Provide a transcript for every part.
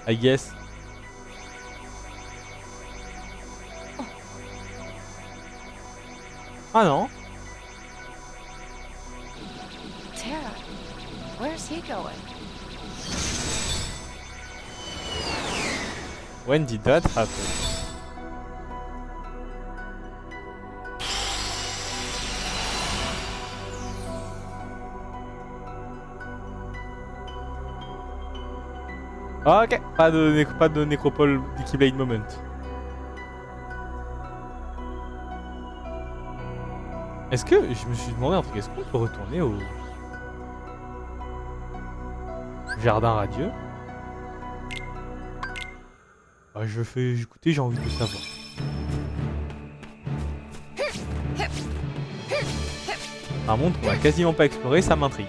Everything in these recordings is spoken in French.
I guess. Ah non. Tara, where's he going? When did that happen? Ok, pas de nécropole du Keyblade moment. Est-ce que, je me suis demandé un truc, est-ce qu'on peut retourner au jardin radieux? Bah, écoutez, j'ai envie de savoir. Un monde qu'on a quasiment pas exploré, ça m'intrigue.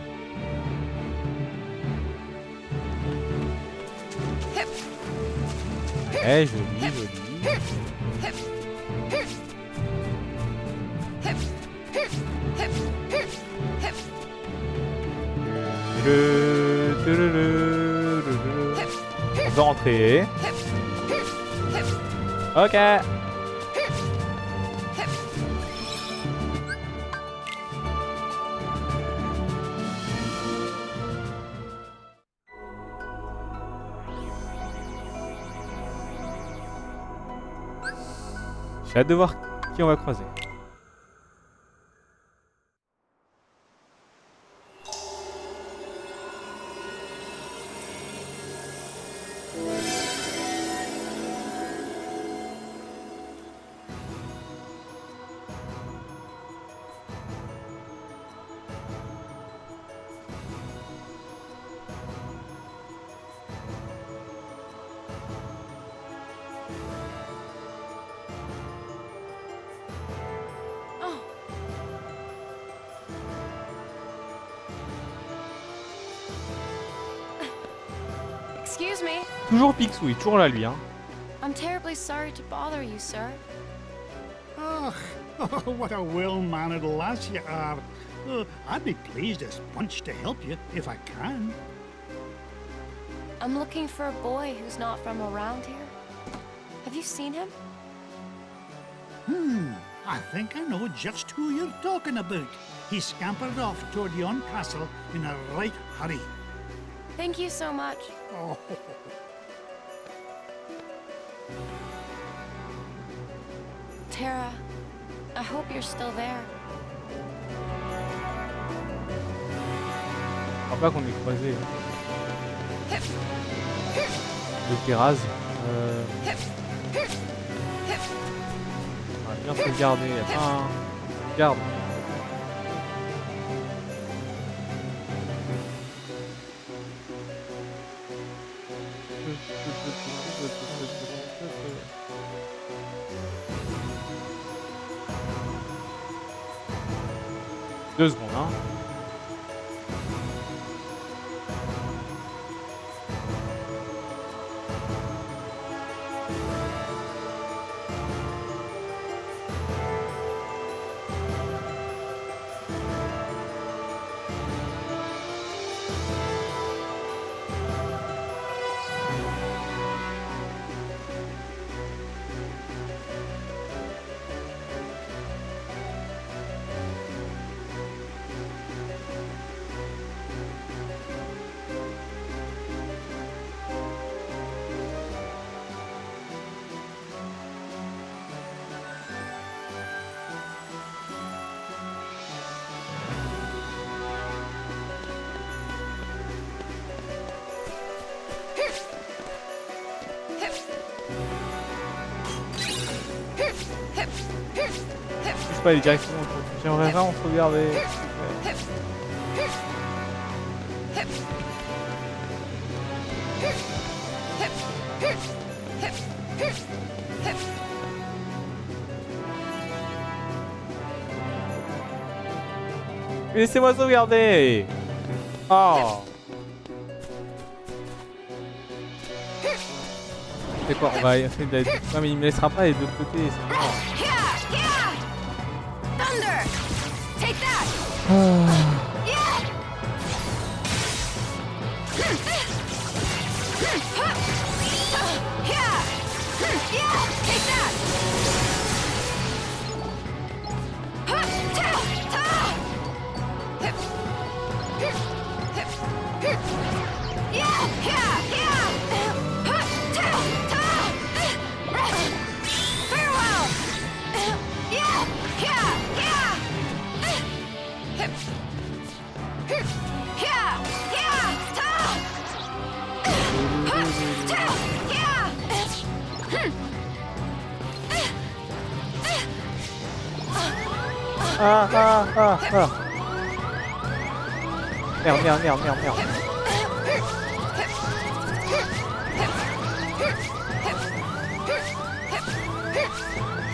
Eh, joli, joli. On peut rentrer. Ok. J'ai hâte de voir qui on va croiser. Excuse me. Toujours Picsou, il est toujours là lui, hein. I'm terribly sorry to bother you, sir. Oh, what a well-mannered lass you are. I'd be pleased as punch to help you if I can. I'm looking for a boy who's not from around here. Have you seen him? I think I know just who you're talking about. He scampered off toward yon castle in a right hurry. Thank you so much. Oh, Tara, I hope you're still there. Je crois pas qu'on ait croisé. Le Kéraz. On va bien sauvegarder. Il y a pas un garde. Deux secondes, hein. Je sais pas les directions. J'aimerais vraiment regarder. Laissez-moi sauvegarder. Oh. C'est quoi, on va essayer d'être... Non mais il me laissera pas les deux côtés, c'est mort. Thunder! Take that! Ah ah ah ah. Merde, merde, merde, merde, merde.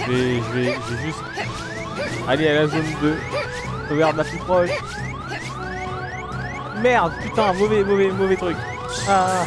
Je vais juste aller à la zone de sauvegarde la plus proche. Merde, putain, mauvais truc. Ah.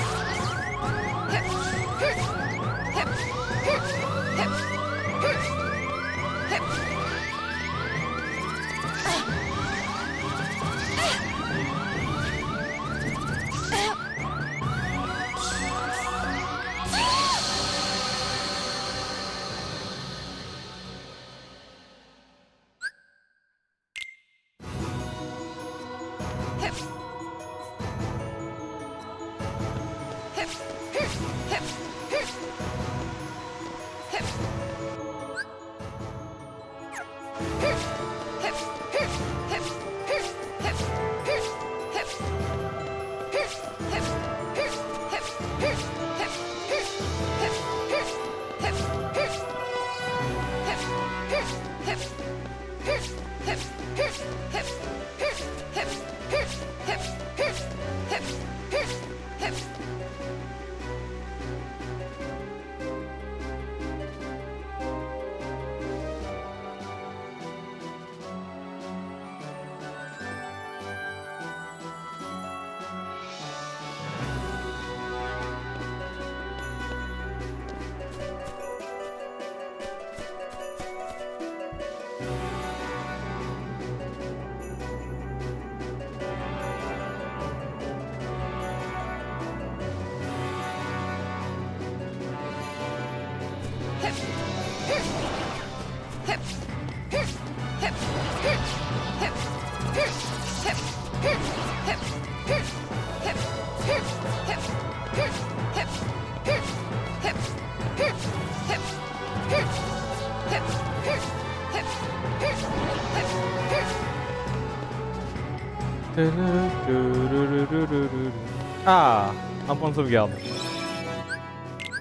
Ah, un point de sauvegarde.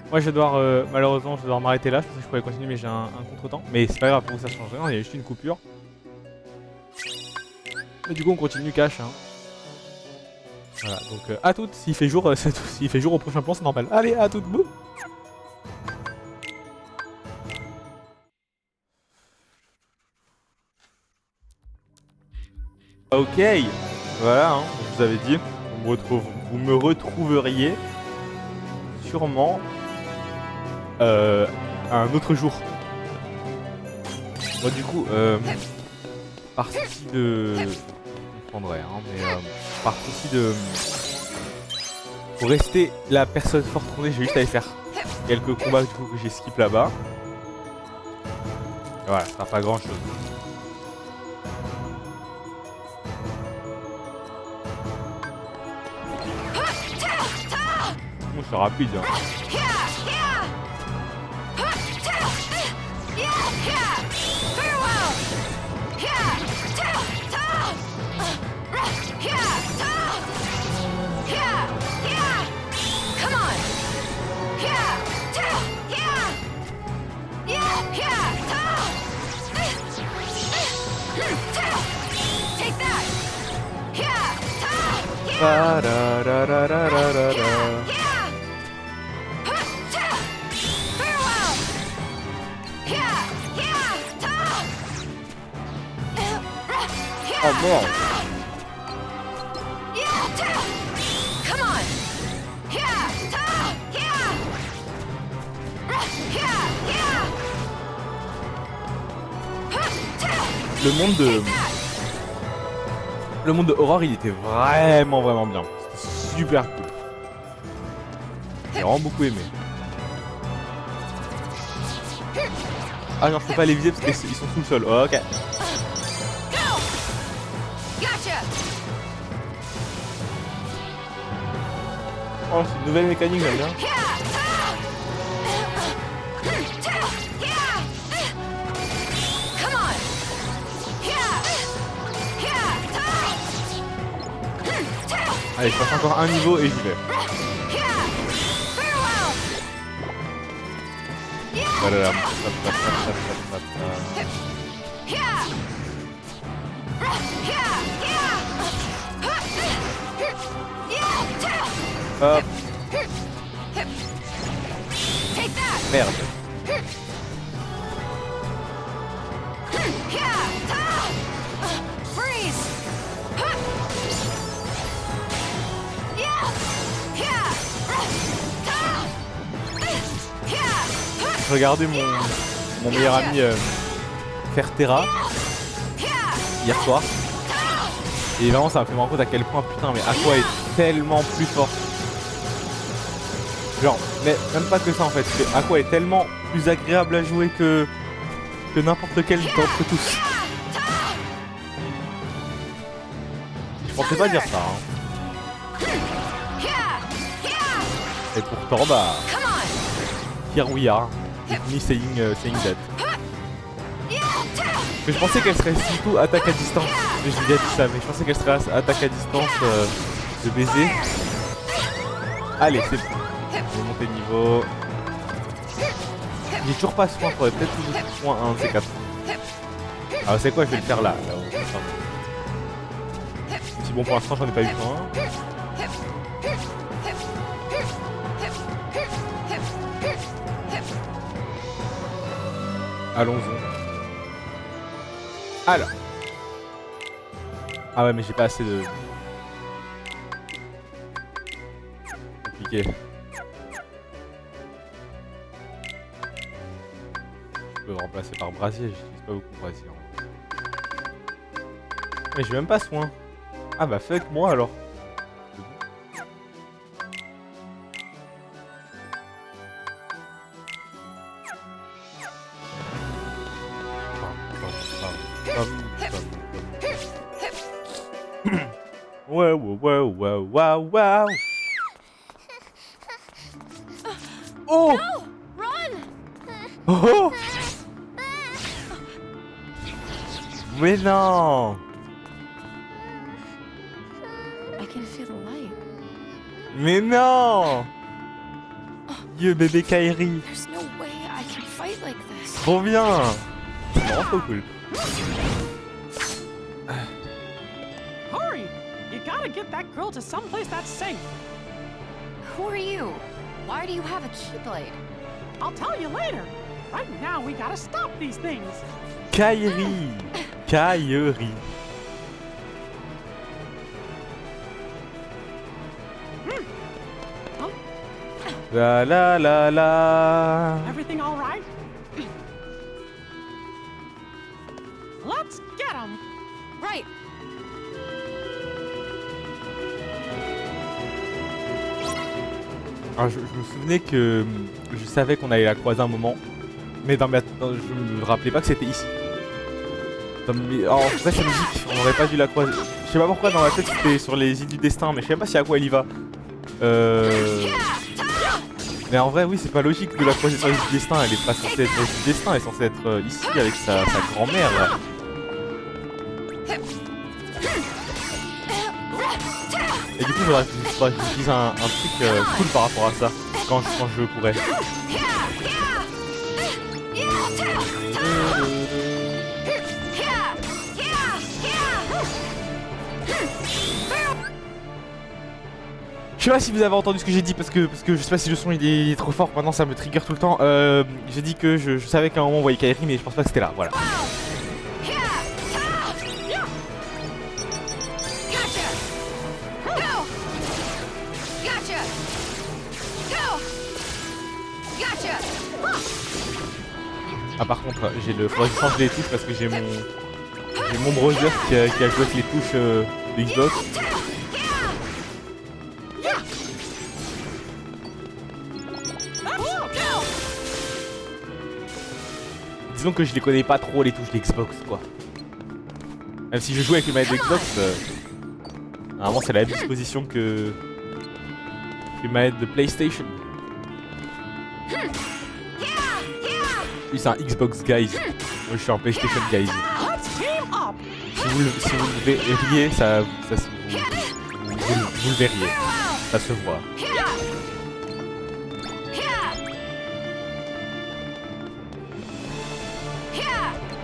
Moi je vais devoir, malheureusement je vais devoir m'arrêter là, je pensais que je pourrais continuer mais j'ai un contretemps. Mais c'est pas grave, pour vous ça change rien, il y a juste une coupure. Mais du coup on continue cash hein. Voilà, donc à toutes, s'il fait jour, s'il fait jour au prochain plan c'est normal. Allez, à toutes, boum. Ok, voilà, hein, je vous avais dit, vous me retrouveriez sûrement un autre jour. Moi du coup, partie de... Je comprendrai, hein, mais partie de... Pour rester la personne forte qu'on est, j'ai juste à aller faire quelques combats du coup que j'ai skip là-bas. Voilà, ça sera pas grand chose. Bon, c'est rapide hein. Oh merde. Le monde de Aurore il était vraiment bien. C'était super cool. J'ai vraiment beaucoup aimé. Ah non je peux pas les viser parce qu'ils sont sous le sol. Oh, ok. Oh c'est une nouvelle mécanique j'aime bien. Allez, je passe encore un niveau et j'y vais. Voilà. Hop. Merde. Regardez mon meilleur ami faire Terra hier soir. Et vraiment ça m'a fait me rendre compte à quel point putain mais Aqua est tellement plus fort. Genre, mais même pas que ça en fait, Aqua est tellement plus agréable à jouer que n'importe lequel d'entre tous. Je pensais pas dire ça hein. Et pourtant bah here we are, with me saying that. Mais je pensais qu'elle serait surtout attaque à distance, je lui ai dit ça, mais je pensais qu'elle serait attaque à distance de baiser. Allez c'est bon. Je vais monter de niveau. J'ai toujours pas soin, faudrait peut-être toujours soin un de ces 4. Alors c'est quoi, je vais le faire là. Si bon pour l'instant j'en ai pas eu un. Allons-y. Alors. Ah ouais mais j'ai pas assez de... Compliqué. Je peux le remplacer par brasier, j'utilise pas beaucoup brasier. Mais j'ai même pas soin. Ah bah fuck moi alors. Wow. Oh! No! Run! Oh! Mais non! I can feel the light. Mais non! Dieu bébé Kairi! There's no way I can fight like this. Trop bien! C'est vraiment trop cool. Hurry! You gotta get that girl to someplace that's safe. Who are you? Why do you have a keyblade? I'll tell you later. Right now, we gotta stop these things. Kairi! Kairi! La la la la! Everything all right? Let's get him. Right. Alors, je me souvenais que je savais qu'on allait la croiser un moment, mais je me rappelais pas que c'était ici. En vrai, c'est logique, on aurait pas dû la croiser. Je sais pas pourquoi dans ma tête c'était sur les îles du destin, mais je sais même pas si à quoi elle y va. Mais en vrai, oui, c'est pas logique de la croiser sur les îles du destin. Elle est pas censée être sur les îles du destin, elle est censée être ici avec sa grand-mère là. Et du coup, il faudrait que j'utilise un truc cool par rapport à ça quand je pourrais. Je sais pas si vous avez entendu ce que j'ai dit parce que je sais pas si le son il est trop fort, maintenant ça me trigger tout le temps. J'ai dit que je savais qu'à un moment on voyait Kairi mais je pense pas que c'était là, voilà. Ah par contre, faudrait que je change les touches parce que j'ai mon browser qui a joué avec les touches de Xbox. Disons que je les connais pas trop les touches d'Xbox quoi. Même si je joue avec les manettes d'Xbox, normalement c'est la même disposition que les manettes de PlayStation. Lui c'est un Xbox guys. Moi je suis un PlayStation guys. Let's team up. Si vous le verriez, vous Vous le verriez. Ça se voit.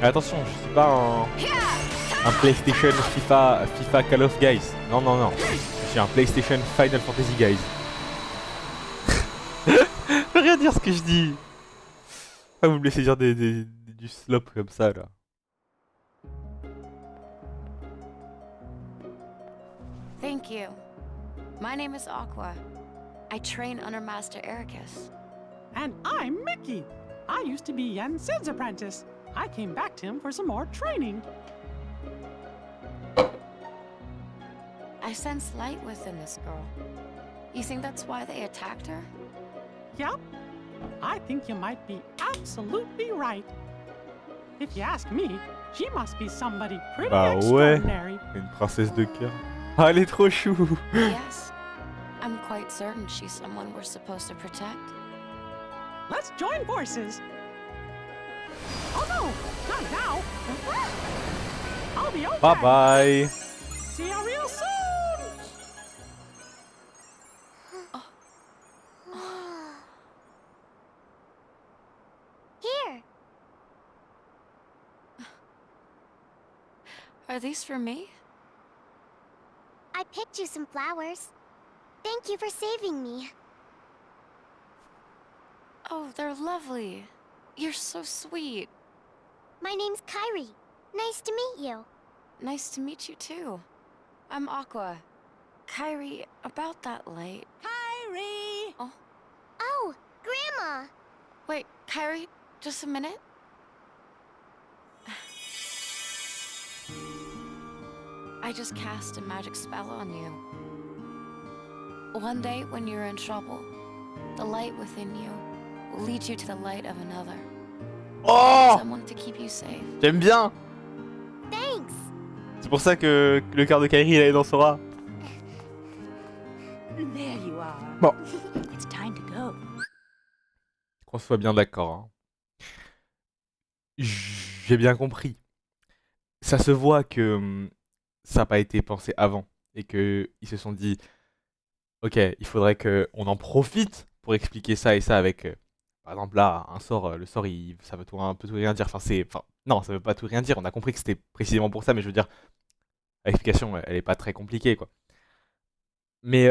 Mais attention, je suis pas un PlayStation FIFA Call of Guys. Non, non, non. Je suis un PlayStation Final Fantasy Guys. Je peux rien dire ce que je dis. Ah, vous me laissez dire du slop comme ça là. Thank you. My name is Aqua. I train under Master Ericus. And I'm Mickey. I used to be Yen Sid's apprentice. I came back to him for some more training. I sense light within this girl. You think that's why they attacked her? Yep. I think you might be absolutely right. If you ask me, she must be somebody pretty Bah ouais, extraordinary. une princesse de cœur. Ah, elle est trop chou. Yes. I'm quite certain she's someone we're supposed to protect. Let's join forces. Oh no, not now. I'll be okay. Bye bye. See you real soon. Here. Are these for me? I picked you some flowers. Thank you for saving me. Oh, they're lovely. You're so sweet. My name's Kyrie. Nice to meet you. Nice to meet you too. I'm Aqua. Kyrie, about that light. Kyrie. Oh, Grandma! Wait, Kyrie, just a minute. I just cast a magic spell on you. One day, when you're in trouble, the light within you will lead you to the light of another. Oh, Someone to keep you safe. j'aime bien. Thanks! C'est pour ça que le cœur de Kairi il est dans Sora. There you are. Bon. It's time to go. Qu'on soit bien d'accord. Hein. J'ai bien compris. Ça se voit que ça n'a pas été pensé avant. Et qu'ils se sont dit, ok, il faudrait qu'on en profite pour expliquer ça et ça avec, par exemple là, un sort, le sort, ça veut un peu tout rien dire. Non, ça veut pas tout rien dire. On a compris que c'était précisément pour ça, mais je veux dire, l'explication, elle est pas très compliquée, quoi. Mais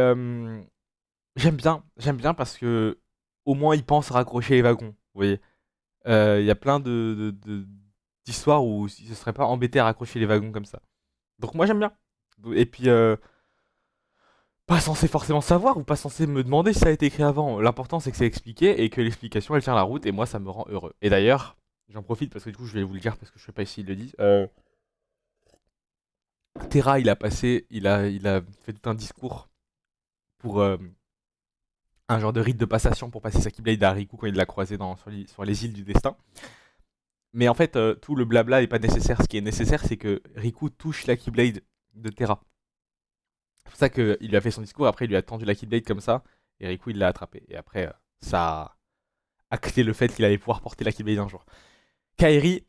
j'aime bien parce que au moins ils pensent raccrocher les wagons. Vous voyez, il y a plein d'histoires où ils se seraient pas embêtés à raccrocher les wagons comme ça. Donc moi j'aime bien. Et puis pas censé forcément savoir ou pas censé me demander si ça a été écrit avant. L'important c'est que c'est expliqué et que l'explication elle tient la route et moi ça me rend heureux. Et d'ailleurs, j'en profite parce que du coup je vais vous le dire parce que je sais pas si ils le disent. Terra il a fait tout un discours pour un genre de rite de passation pour passer sa Keyblade à Riku quand il l'a croisé sur les îles du destin. Mais en fait, tout le blabla n'est pas nécessaire. Ce qui est nécessaire, c'est que Riku touche la Keyblade de Terra. C'est pour ça qu'il lui a fait son discours, après il lui a tendu la Keyblade comme ça, et Riku il l'a attrapé. Et après, ça a acté le fait qu'il allait pouvoir porter la Keyblade un jour. Kairi,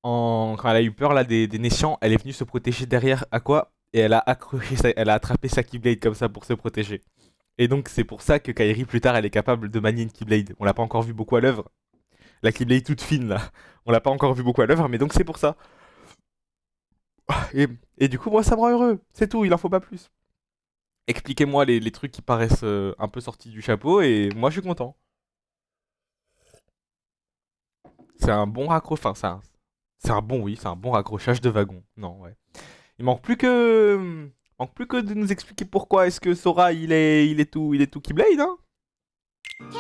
quand elle a eu peur là, des Nessians, elle est venue se protéger derrière Aqua, et elle a attrapé sa Keyblade comme ça pour se protéger. Et donc c'est pour ça que Kairi plus tard elle est capable de manier une Keyblade. On l'a pas encore vu beaucoup à l'œuvre. La Keyblade toute fine là, on l'a pas encore vu beaucoup à l'œuvre, mais donc c'est pour ça. Et du coup moi ça me rend heureux, c'est tout, il en faut pas plus. Expliquez-moi les trucs qui paraissent un peu sortis du chapeau et moi je suis content. C'est un bon c'est un bon raccrochage de wagon. Non ouais. Il manque plus que de nous expliquer pourquoi est-ce que Sora il est tout Keyblade hein. Okay.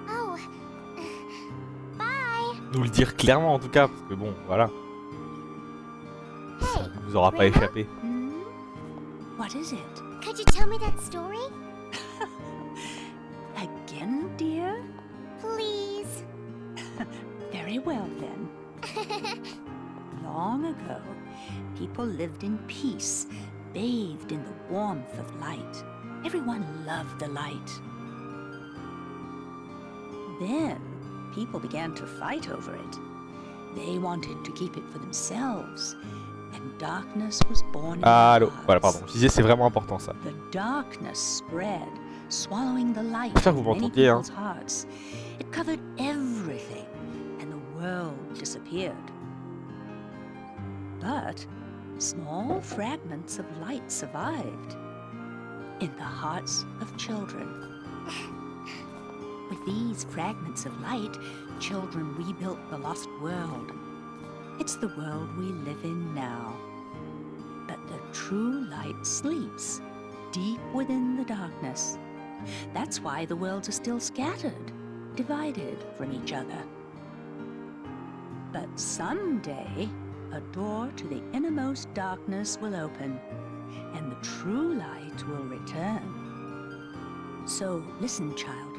Oh. Bye! Nous le dire clairement en tout cas parce que bon voilà. Ça ne vous aura pas échappé. Hmm? What is it? Could you tell me that story? Again, dear? Please. Very well then. Long ago, people lived in peace, bathed in the warmth of light. Everyone loved the light. Then, people began to fight over it. They wanted to keep it for themselves. and darkness was born in Allô, their voilà, hearts. pardon. Je disais, c'est vraiment important ça. The darkness spread, swallowing the light J'espère que in vous many m'entendiez, hein. people's hearts. It covered everything, and the world disappeared. But small fragments of light survived in the hearts of children. With these fragments of light, children rebuilt the lost world. It's the world we live in now. But the true light sleeps deep within the darkness. That's why the worlds are still scattered, divided from each other. But someday, a door to the innermost darkness will open, and the true light will return. So listen, child.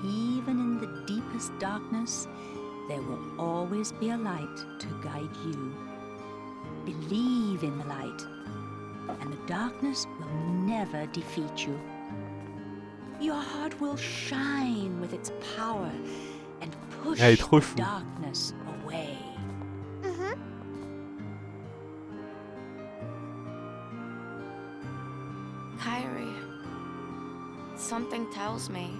Even in the deepest darkness, there will always be a light to guide you. Believe in the light, and the darkness will never defeat you. Your heart will shine with its power and push Elle est trop chou. darkness away. Mm-hmm. Kyrie, something tells me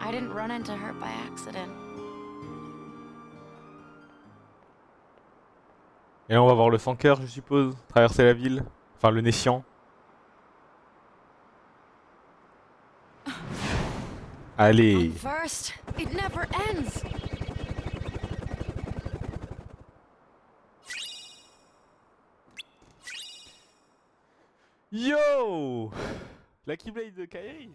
I didn't run into her by accident. Et là, on va voir le sans cœur, je suppose. Traverser la ville. Enfin, le Nessian. Allez. I'm first. It never ends. Yo! La Keyblade de Kairi.